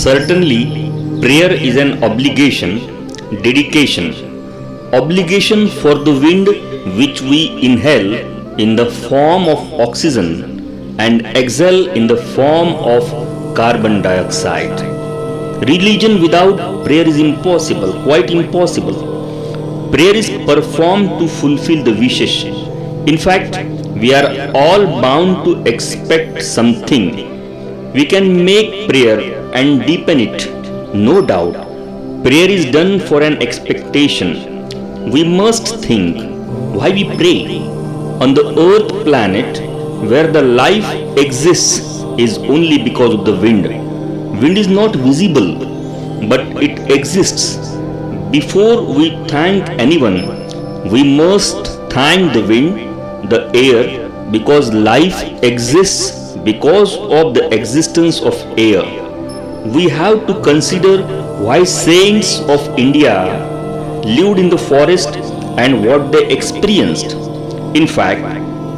Certainly, prayer is an obligation, dedication. Obligation for the wind which we inhale in the form of oxygen and exhale in the form of carbon dioxide. Religion without prayer is impossible, quite impossible. Prayer is performed to fulfill the wishes. In fact, we are all bound to expect something. We can make prayer and deepen it, no doubt. Prayer is done for an expectation. We must think why we pray. On the earth planet, where the life exists is only because of the wind. Wind is not visible, but it exists. Before we thank anyone, we must thank the wind, the air, because life exists because of the existence of air. We have to consider why saints of India lived in the forest and what they experienced. In fact,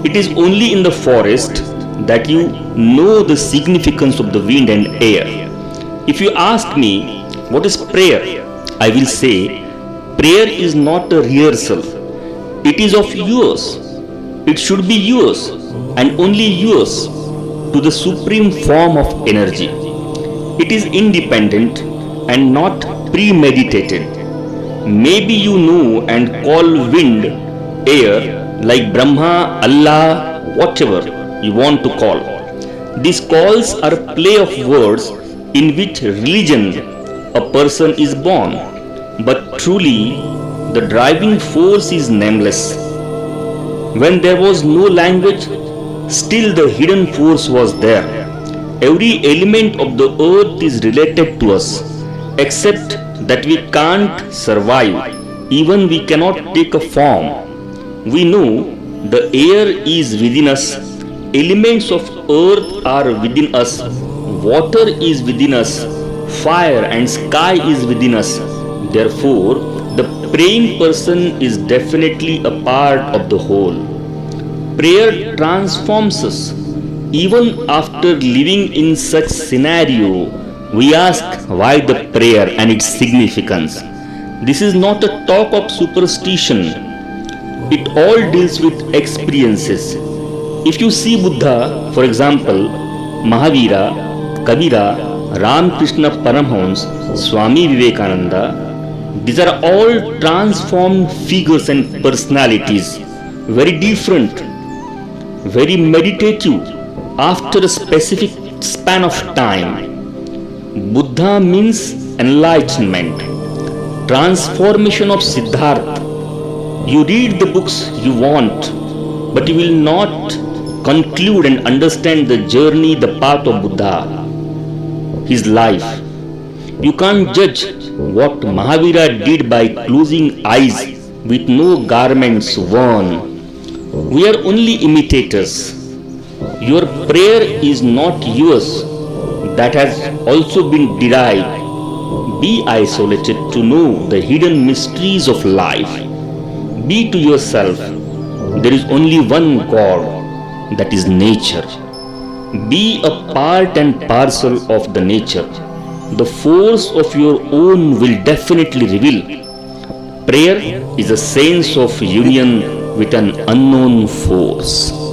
it is only in the forest that you know the significance of the wind and air. If you ask me, what is prayer? I will say, prayer is not a rehearsal. It is of yours. It should be yours and only yours to the supreme form of energy. It is independent and not premeditated. Maybe you know and call wind, air, like Brahma, Allah, whatever you want to call. These calls are a play of words in which religion a person is born. But truly, the driving force is nameless. When there was no language, still the hidden force was there. Every element of the earth is related to us, except that we can't survive, even we cannot take a form. We know the air is within us, elements of earth are within us, water is within us, fire and sky is within us. Therefore, the praying person is definitely a part of the whole. Prayer transforms us. Even after living in such scenario, we ask why the prayer and its significance. This is not a talk of superstition. It all deals with experiences. If you see Buddha, for example, Mahavira, Kabira, Ramakrishna Paramhans, Swami Vivekananda, these are all transformed figures and personalities, very different, very meditative. After a specific span of time, Buddha means enlightenment, transformation of Siddhartha. You read the books you want, but you will not conclude and understand the journey, the path of Buddha, his life. You can't judge what Mahavira did by closing eyes with no garments worn. We are only imitators. Your prayer is not yours, that has also been derived. Be isolated to know the hidden mysteries of life. Be to yourself, there is only one God, that is nature. Be a part and parcel of the nature. The force of your own will definitely reveal. Prayer is a sense of union with an unknown force.